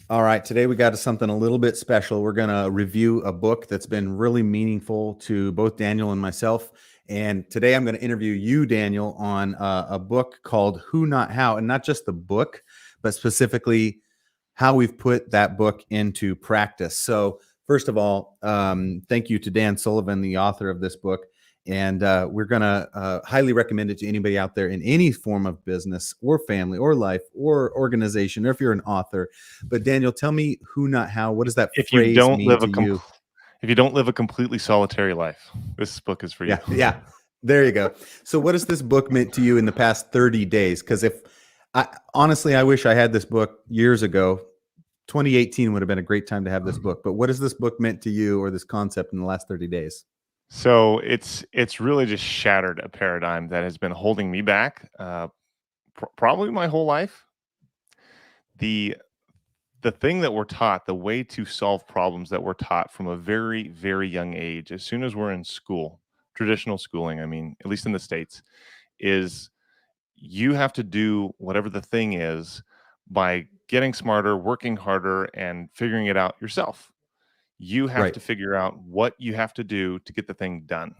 All right, today we got something a little bit special. We're going to review a book that's been really meaningful to both Daniel and myself. And today I'm going to interview you, Daniel, on a book called Who Not How, and not just the book, but specifically how we've put that book into practice. So first of all, thank you to Dan Sullivan, the author of this book. And we're going to highly recommend it to anybody out there in any form of business or family or life or organization, or if you're an author. But Daniel, tell me who, not how. What does that phrase mean to you? If you don't live a completely solitary life, this book is for you. Yeah. There you go. So what has this book meant to you in the past 30 days? Because honestly, I wish I had this book years ago. 2018 would have been a great time to have this book. But what has this book meant to you, or this concept, in the last 30 days? So it's really just shattered a paradigm that has been holding me back probably my whole life. The thing that we're taught, the way to solve problems that we're taught from a very, very young age, as soon as we're in school, traditional schooling, I mean, at least in the States, is you have to do whatever the thing is by getting smarter, working harder, and figuring it out yourself. You have to figure out what you have to do to get the thing done.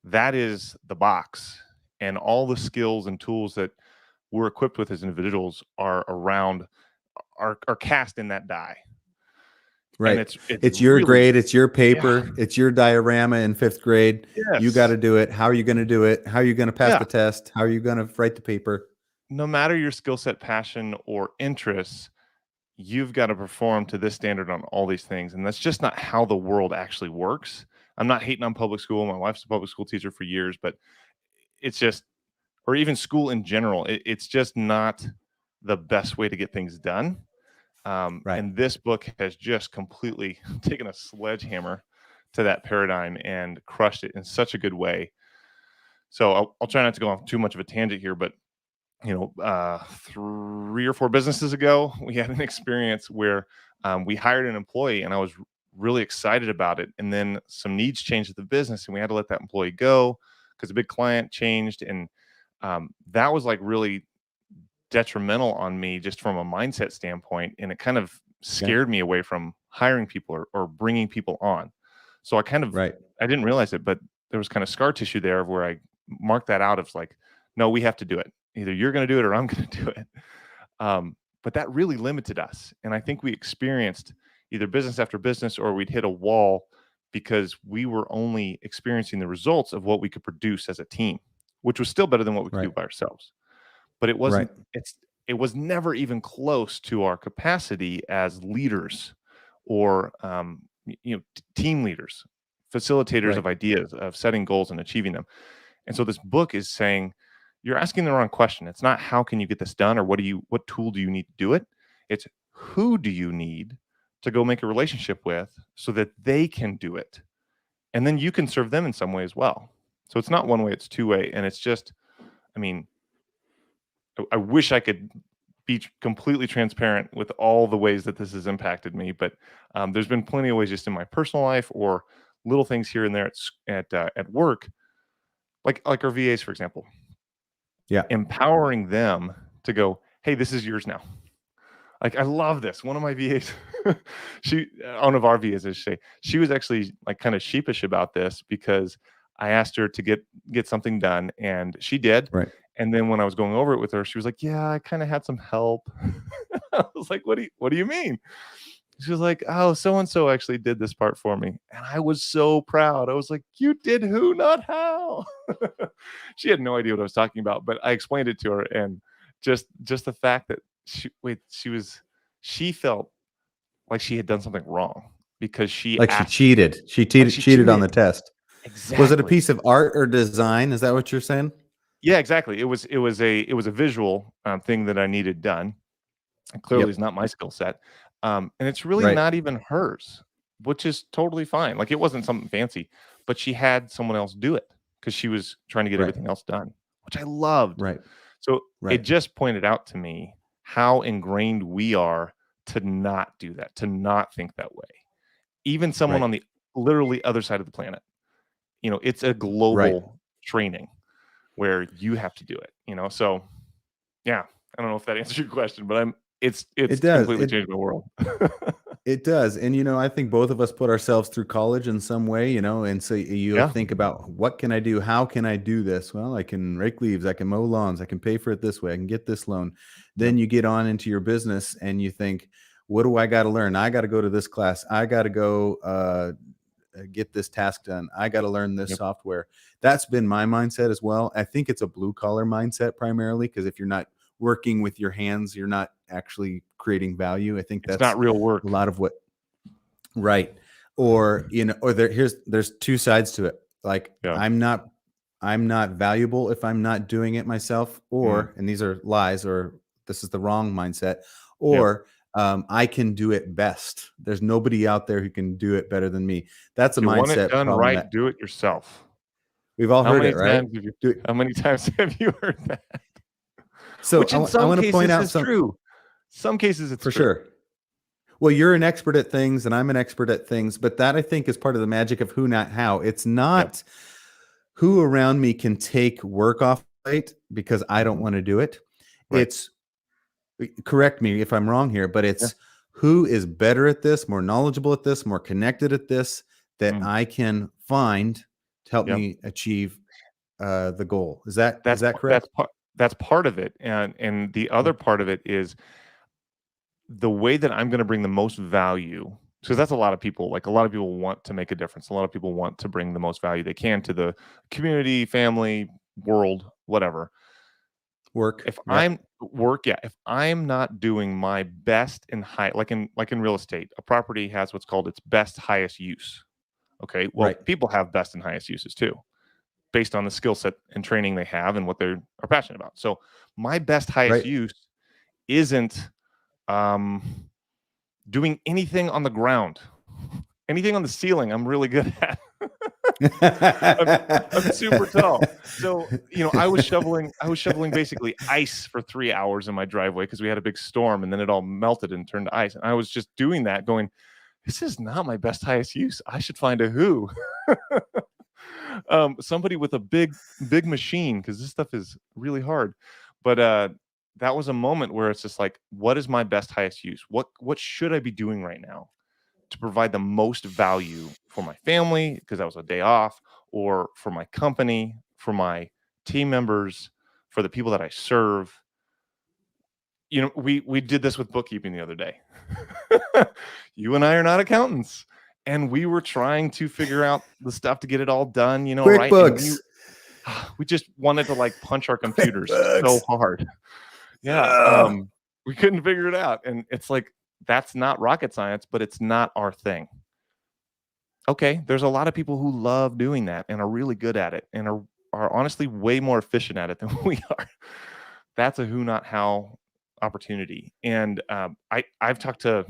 That is the box, and all the skills and tools that we're equipped with as individuals are cast in that die. Right. And it's your really grade. It's your paper. Yeah. It's your diorama in 5th grade. Yes. You got to do it. How are you going to do it? How are you going to pass the test? How are you going to write the paper? No matter your skill set, passion, or interests, you've got to perform to this standard on all these things. And that's just not how the world actually works. I'm not hating on public school. My wife's a public school teacher for years, but it's just, or even school in general, it's just not the best way to get things done. And this book has just completely taken a sledgehammer to that paradigm and crushed it in such a good way. So I'll try not to go off too much of a tangent here, but 3 or 4 businesses ago, we had an experience where we hired an employee, and I was really excited about it. And then some needs changed at the business, and we had to let that employee go because a big client changed. And that was like really detrimental on me just from a mindset standpoint. And it kind of scared me away from hiring people or bringing people on. So I kind of, I didn't realize it, but there was kind of scar tissue there where I marked that out of like, no, we have to do it. Either you're going to do it or I'm going to do it. But that really limited us. And I think we experienced either business after business, or we'd hit a wall because we were only experiencing the results of what we could produce as a team, which was still better than what we could do by ourselves. But it wasn't, it was never even close to our capacity as leaders or, team leaders, facilitators of ideas, of setting goals and achieving them. And so this book is saying, you're asking the wrong question. It's not how can you get this done or what tool do you need to do it? It's who do you need to go make a relationship with so that they can do it. And then you can serve them in some way as well. So it's not one way, it's two way. And it's just, I wish I could be completely transparent with all the ways that this has impacted me, but there's been plenty of ways just in my personal life or little things here and there at work, like our VAs, for example. Yeah, empowering them to go, hey, this is yours now. Like, I love this. One of my VAs, one of our VAs, I should say, she was actually like kind of sheepish about this because I asked her to get something done, and she did. Right. And then when I was going over it with her, she was like, yeah, I kind of had some help. I was like, what do you mean? She was like, oh, so-and-so actually did this part for me. And I was so proud. I was like, you did who, not how. She had no idea what I was talking about, but I explained it to her. And just the fact that she felt like she had done something wrong because she cheated. She cheated on the test. Exactly. Was it a piece of art or design? Is that what you're saying? Yeah, exactly. It was a visual thing that I needed done. And clearly, it's not my skill set. And it's really not even hers, which is totally fine. Like, it wasn't something fancy, but she had someone else do it because she was trying to get everything else done, which I loved. Right. So it just pointed out to me how ingrained we are to not do that, to not think that way. Even someone on the literally other side of the planet, it's a global training where you have to do it, so yeah, I don't know if that answers your question, but it's It does. completely changed my world. It does. And, I think both of us put ourselves through college in some way, and so you'll Yeah. think about what can I do? How can I do this? Well, I can rake leaves. I can mow lawns. I can pay for it this way. I can get this loan. Yep. Then you get on into your business and you think, what do I got to learn? I got to go to this class. I got to go get this task done. I got to learn this Yep. software. That's been my mindset as well. I think it's a blue collar mindset primarily, because if you're not working with your hands, you're not actually creating value. I think It's that's not real work. a lot of what, right. Or, or there's two sides to it. Like Yeah. I'm not valuable if I'm not doing it myself, or, and these are lies, or this is the wrong mindset, or I can do it best. There's nobody out there who can do it better than me. That's a You want it mindset done problem right, that do it yourself. we've all How heard many it, right? times how many times have you heard that? So Which in I some want to cases point out is true. Some cases it's for true. sure. Well, you're an expert at things and I'm an expert at things, but that I think is part of the magic of who, not how. It's not who around me can take work off plate because I don't want to do it. Right. It's, correct me if I'm wrong here, but it's who is better at this, more knowledgeable at this, more connected at this, that I can find to help me achieve the goal. Is that correct? That's part of it. And the other part of it is the way that I'm going to bring the most value, because that's a lot of people. Like a lot of people want to make a difference. A lot of people want to bring the most value they can to the community, family, world, whatever. Work. If I'm not doing my best in like in real estate, a property has what's called its best highest use. Okay. Well, people have best and highest uses too, based on the skill set and training they have and what they are passionate about. So my best highest use isn't doing anything on the ground. Anything on the ceiling, I'm really good at. I'm super tall. So, I was shoveling basically ice for 3 hours in my driveway because we had a big storm, and then it all melted and turned to ice. And I was just doing that going, this is not my best highest use. I should find a who. Somebody with a big machine, because this stuff is really hard. But that was a moment where it's just like, what is my best highest use? What should I be doing right now to provide the most value for my family, because that was a day off, or for my company, for my team members, for the people that I serve. We did this with bookkeeping the other day. You and I are not accountants, and we were trying to figure out the stuff to get it all done, right? QuickBooks. We just wanted to like punch our computers so hard. Yeah. We couldn't figure it out. And it's like, that's not rocket science, but it's not our thing. Okay. There's a lot of people who love doing that and are really good at it and are honestly way more efficient at it than we are. That's a who, not how opportunity. And I've talked to,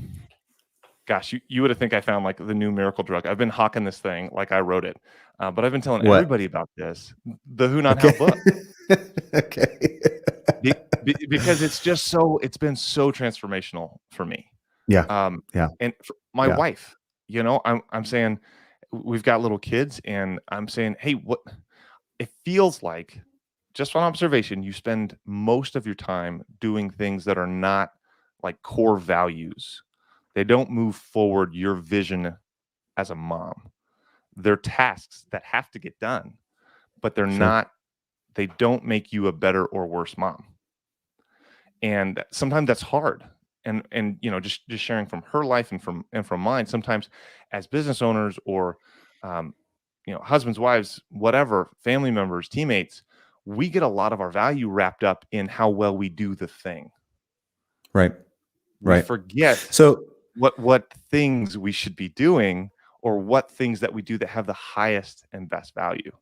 gosh, you would have think I found like the new miracle drug. I've been hawking this thing like I wrote it. But I've been telling everybody about this, the who, not how book. Okay. Because it's been so transformational for me. Yeah. And for my wife, I'm saying, we've got little kids, and I'm saying, hey, what it feels like, just on observation, you spend most of your time doing things that are not like core values. They don't move forward your vision as a mom. They're tasks that have to get done, but they don't make you a better or worse mom. And sometimes that's hard. And just sharing from her life and from mine, sometimes as business owners or husbands, wives, whatever, family members, teammates, we get a lot of our value wrapped up in how well we do the thing. Right. We forget what things we should be doing, or what things that we do that have the highest and best value.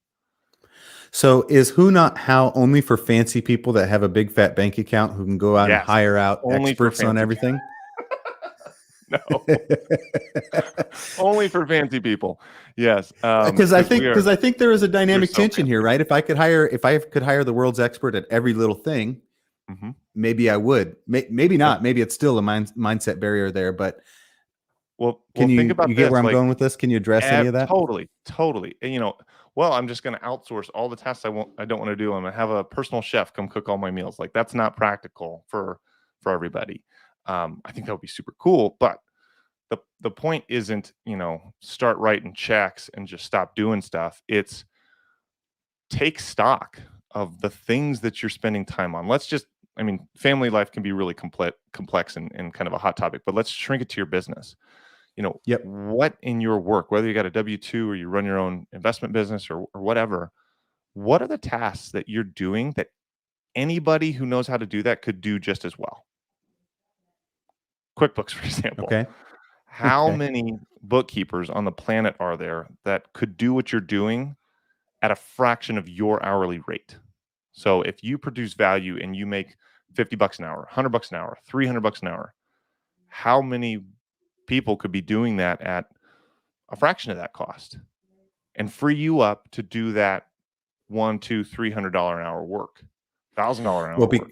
So is who, not how only for fancy people that have a big fat bank account who can go out and hire out experts on everything? No. Only for fancy people. Yes. Because I think there is a dynamic tension here, right? If I could hire the world's expert at every little thing, maybe I would. Maybe not. Maybe it's still a mindset barrier there. But think about you get where I'm going with this? Can you address any of that? Totally. And, well, I'm just going to outsource all the tasks I don't want to do. I'm going to have a personal chef come cook all my meals. Like, that's not practical for everybody. I think that would be super cool, but the point isn't, start writing checks and just stop doing stuff. It's take stock of the things that you're spending time on. Family life can be really complex and kind of a hot topic, but let's shrink it to your business. Yep. What in your work, whether you got a W-2 or you run your own investment business or whatever, what are the tasks that you're doing that anybody who knows how to do that could do just as well? QuickBooks, for example. Okay. How many bookkeepers on the planet are there that could do what you're doing at a fraction of your hourly rate? So if you produce value and you make $50 an hour, $100 an hour, $300 an hour, how many people could be doing that at a fraction of that cost and free you up to do that $100, $200, $300 an hour work, $1,000 an hour work?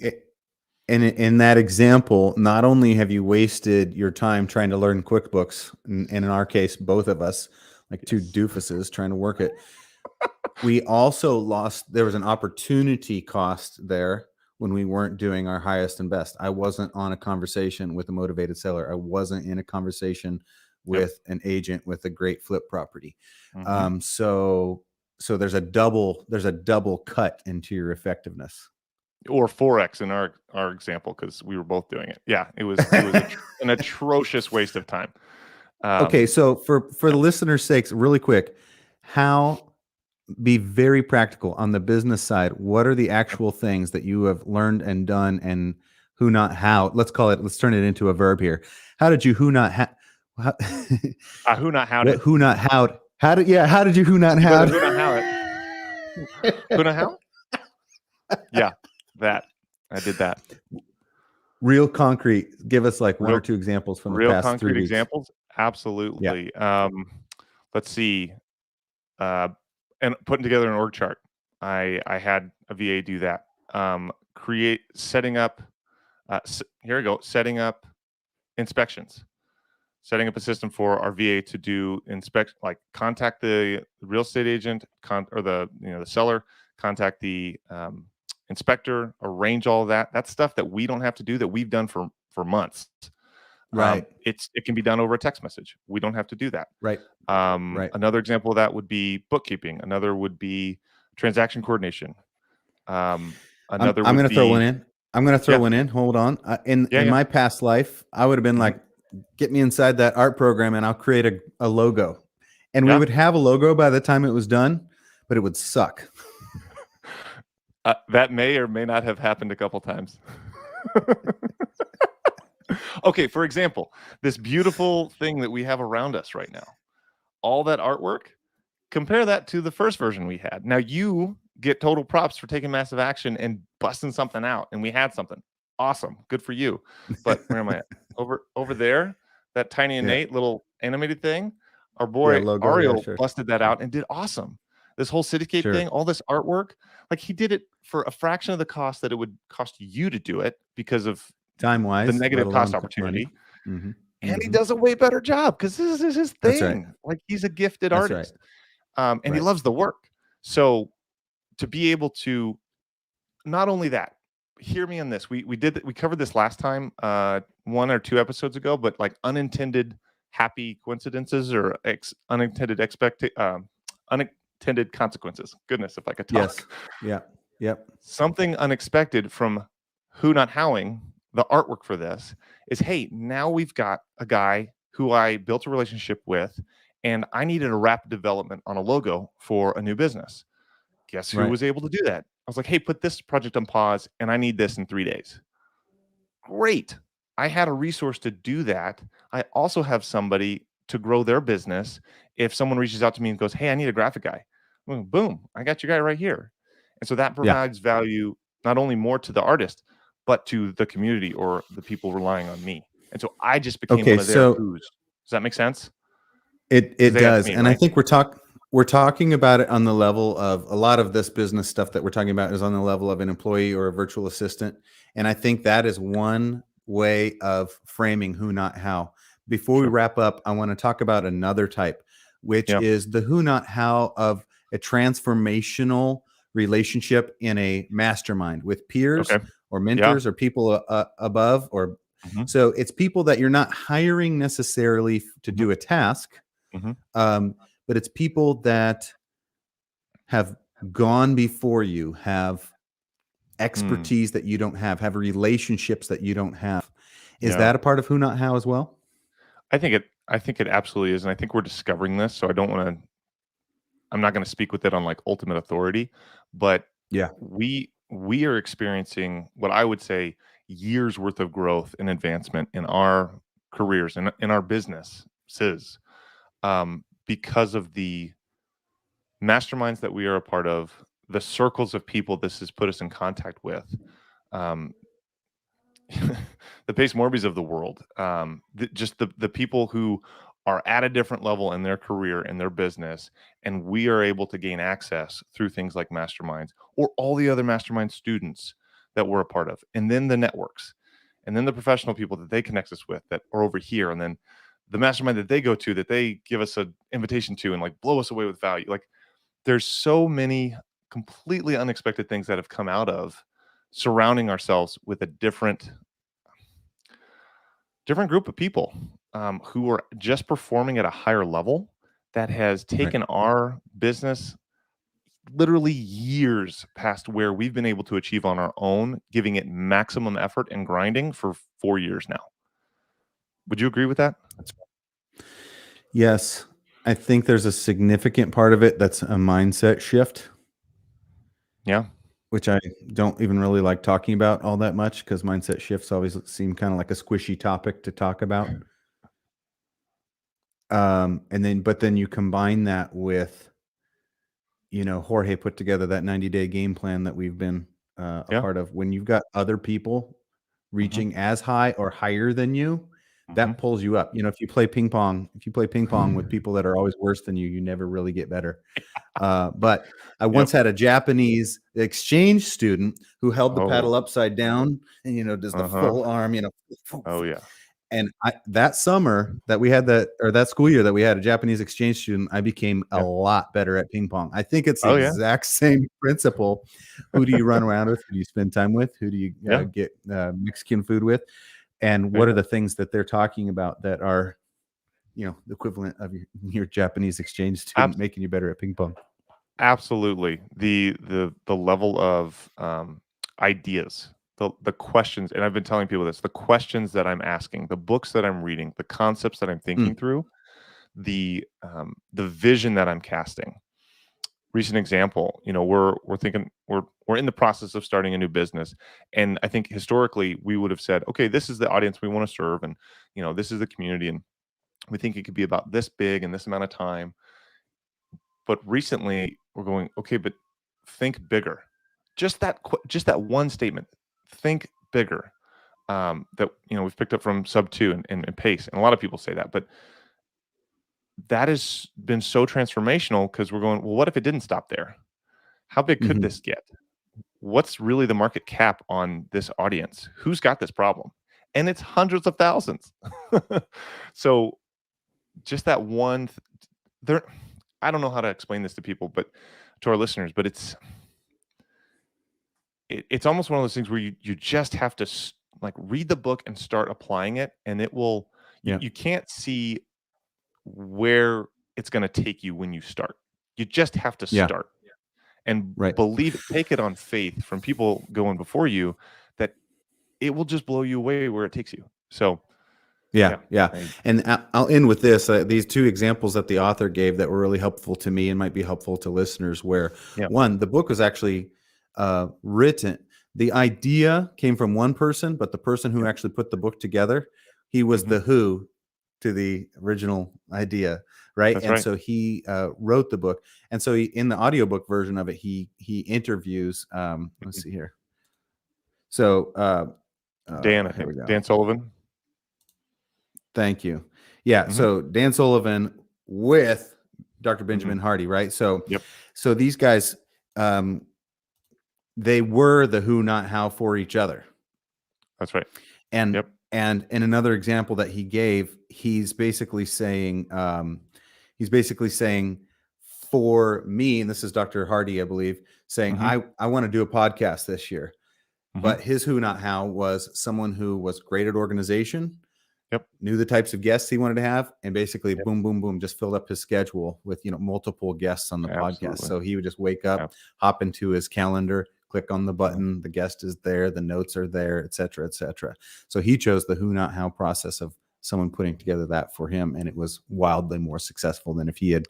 And in that example, not only have you wasted your time trying to learn QuickBooks, and in our case, both of us, like two doofuses trying to work it, we also there was an opportunity cost there when we weren't doing our highest and best. I wasn't on a conversation with a motivated seller. I wasn't in a conversation with an agent with a great flip property. Mm-hmm. So there's a double cut into your effectiveness. Or 4x in our example, because we were both doing it. Yeah, it was an atrocious waste of time. Okay, so for the listeners' sakes, really quick, be very practical on the business side. What are the actual things that you have learned and done, and who not how? Let's turn it into a verb here. How did you who not how? Who not how'd it? Who not how'd? How did you who not how'd? Who not how it? Who not how? Yeah, that I did that. Real concrete. Give us like one or two examples from the past 3 weeks. Real concrete examples. Absolutely. Yeah. Let's see. And putting together an org chart. I had a VA do that. Setting up. Here we go. Setting up inspections. Setting up a system for our VA to do like contact the real estate agent, or the seller, contact the inspector, arrange all of that. That's stuff that we don't have to do, that we've done for months. Right. It can be done over a text message. We don't have to do that. Right. Right. Another example of that would be bookkeeping. Another would be transaction coordination. I'm going to throw one in. One in. Hold on. In my past life, I would have been like, get me inside that art program and I'll create a logo. And we would have a logo by the time it was done, but it would suck. That may or may not have happened a couple times. Okay, for example, this beautiful thing that we have around us right now, all that artwork, compare that to the first version we had. Now you get total props for taking massive action and busting something out, and we had something awesome. Good for you. But where am I at? Over there, that tiny innate little animated thing, our boy Ariel busted that out and did awesome. This whole cityscape thing, all this artwork, like he did it for a fraction of the cost that it would cost you to do it because of time-wise, the negative cost opportunity. Mm-hmm. And he does a way better job because this is his thing. Right. Like, he's a gifted artist. Right. And he loves the work. So to be able to, not only that, hear me on this. We covered this last time, 1 or 2 episodes ago, but like unintended happy coincidences or unintended consequences. Goodness, if I could talk. Yes. Yeah. Yep. Something unexpected from who not howing the artwork for this is, hey, now we've got a guy who I built a relationship with, and I needed a rapid development on a logo for a new business. Guess who was able to do that? I was like, hey, put this project on pause, and I need this in 3 days. Great. I had a resource to do that. I also have somebody to grow their business. If someone reaches out to me and goes, hey, I need a graphic guy. Boom, I got your guy right here. And so that provides value not only more to the artist, but to the community or the people relying on me. And so I just became one of their who's. Does that make sense? It does. And right? I think we're talking about it on the level of a lot of this business stuff that we're talking about is on the level of an employee or a virtual assistant. And I think that is one way of framing who, not how. Before we wrap up, I want to talk about another type, which is the who, not how of a transformational relationship in a mastermind with peers Okay. or Yeah. mentors or people above, or Hmm. so it's people that you're not hiring necessarily to Hmm. do a task, Hmm. but it's people that have gone before you, have Mm. expertise that you don't have relationships that you don't have. Is Yeah. that a part of Who Not How as well? I think it absolutely is, and I think we're discovering this. So I don't want to. I'm not going to speak with it on like ultimate authority, but Yeah. we are experiencing what I would say years worth of growth and advancement in our careers and in our businesses, because of the masterminds that we are a part of, the circles of people this has put us in contact with, um, the Pace Morbys of the world, just the people who are at a different level in their career and their business, and we are able to gain access through things like masterminds or all the other mastermind students that we're a part of, and then the networks, and then the professional people that they connect us with that are over here, and then the mastermind that they go to that they give us an invitation to and like blow us away with value. Like there's so many completely unexpected things that have come out of surrounding ourselves with a different group of people, who are just performing at a higher level that has Right. taken our business literally years past where we've been able to achieve on our own, giving it maximum effort and grinding for 4 years now. Would you agree with that? Yes. I think there's a significant part of it that's a mindset shift, Yeah. which I don't even really like talking about all that much because mindset shifts always seem kind of like a squishy topic to talk about. But then you combine that with, Jorge put together that 90-day game plan that we've been a Yeah. part of. When you've got other people Hmm. reaching as high or higher than you, Hmm. that pulls you up. If you play ping pong with people that are always worse than you never really get better. But I Yep. once had a Japanese exchange student who held the Oh. paddle upside down and does the Uh-huh. full arm, Oh yeah. and that summer that we had that school year that we had a Japanese exchange student, I became a Yeah. lot better at ping pong. I think it's the Oh yeah. exact same principle. Who do you run around with? Who do you spend time with? Who do you Yeah. get Mexican food with? And Yeah. what are the things that they're talking about that are, the equivalent of your Japanese exchange student making you better at ping pong? Absolutely. The level of ideas, the questions, and I've been telling people this, the questions that I'm asking, the books that I'm reading, the concepts that I'm thinking Mm, through, the vision that I'm casting. Recent example, we're thinking we're in the process of starting a new business, and I think historically we would have said, okay, this is the audience we want to serve, and this is the community, and we think it could be about this big and this amount of time. But recently, we're going, okay, but think bigger. Just that one statement. Think bigger. That we've picked up from Sub Two and Pace, and a lot of people say that, but that has been so transformational because we're going, well, what if it didn't stop there? How big could mhm. this get? What's really the market cap on this audience? Who's got this problem? And it's hundreds of thousands. So just that one, there. I don't know how to explain this to people, but to our listeners, but it's almost one of those things where you just have to like read the book and start applying it, and it will. You, Yeah. you can't see where it's going to take you when you start. You just have to Yeah. start and Right. believe it. Take it on faith from people going before you that it will just blow you away where it takes you. So Yeah, yeah, yeah. And I'll end with this. These two examples that the author gave that were really helpful to me and might be helpful to listeners, where yeah, one, the book was actually written. The idea came from one person, but the person who yeah. actually put the book together, he was Hmm. the who to the original idea, right? That's And right. so he wrote the book. And so in the audiobook version of it, he interviews, let's Mhm. see here. So Dan, I here think we go. Dan Sullivan. Thank you. Yeah. Hmm. So Dan Sullivan with Dr. Hmm. Benjamin Hardy, right? So, Yep. so these guys, um, they were the who, not how for each other. That's right. And Yep. and in another example that he gave, he's basically saying, for me, and this is Dr. Hardy, I believe, saying, I want to do a podcast this year. But his who, not how was someone who was great at organization, knew the types of guests he wanted to have, and basically boom, boom, boom, just filled up his schedule with, multiple guests on the podcast. So he would just wake up, hop into his calendar, click on the button, the guest is there, the notes are there, et cetera, et cetera. So he chose the who, not how process of someone putting together that for him. And it was wildly more successful than if he had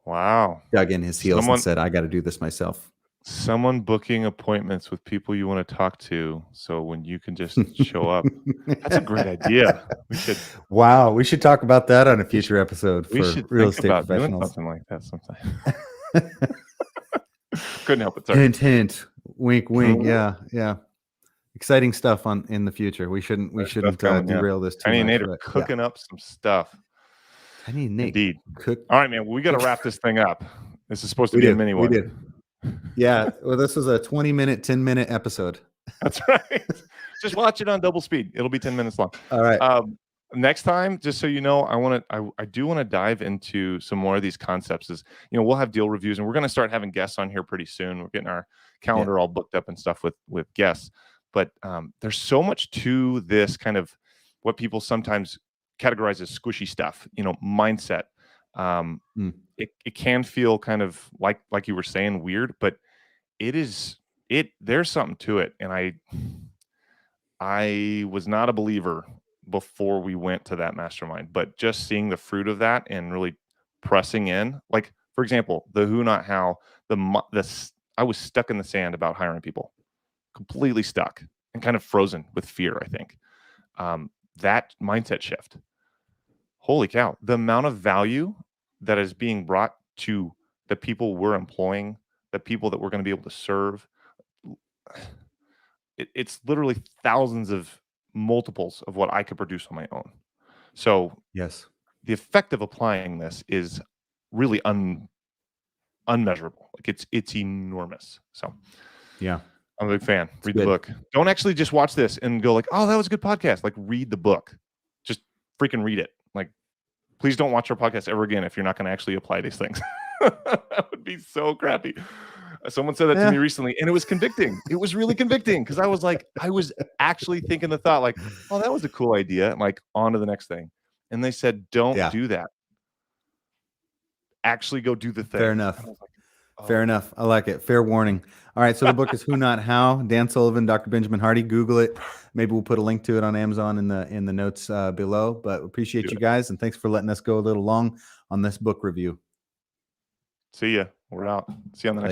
dug in his heels and said, I got to do this myself. Someone booking appointments with people you want to talk to, so when you can just show up. That's a great idea. We should talk about that on a future episode for real estate professionals. Something like that sometime. Couldn't help it. Sorry. Hint, hint. Wink, wink. Yeah. Exciting stuff in the future. We shouldn't derail this too much. Tiny and Nate are cooking up some stuff. Tiny and Nate. Indeed. All right, man. Well, we got to wrap this thing up. This is supposed to be a mini one. We did. Yeah. Well, this was a 20-minute, 10-minute episode. That's right. Just watch it on double speed. It'll be 10 minutes long. All right. Next time, just so you know, I do want to dive into some more of these concepts. We'll have deal reviews, and we're going to start having guests on here pretty soon. We're getting our calendar all booked up and stuff with guests. But there's so much to this kind of what people sometimes categorize as squishy stuff, mindset. It can feel kind of like you were saying, weird, but there's something to it. And I was not a believer before we went to that mastermind, but just seeing the fruit of that and really pressing in, like, for example, the who, not how, I was stuck in the sand about hiring people, completely stuck and kind of frozen with fear. I think that mindset shift, holy cow, the amount of value that is being brought to the people we're employing, the people that we're going to be able to serve. It's literally thousands of multiples of what I could produce on my own. So yes, the effect of applying this is really unmeasurable. Like it's enormous. So yeah, I'm a big fan. Read the book. Don't actually just watch this and go like, oh, that was a good podcast. Like, read the book. Just freaking read it. Like, please don't watch our podcast ever again if you're not going to actually apply these things. That would be so crappy. Someone said that to me recently, and it was convicting. It was really convicting because I was actually thinking the thought like, oh, that was a cool idea. And like, on to the next thing. And they said, don't do that. Actually go do the thing. Fair enough. Fair enough. I like it. Fair warning. All right. So the book is Who, Not How, Dan Sullivan, Dr. Benjamin Hardy. Google it. Maybe we'll put a link to it on Amazon in the notes below. But appreciate you guys, and thanks for letting us go a little long on this book review. See ya. We're out. See you on the next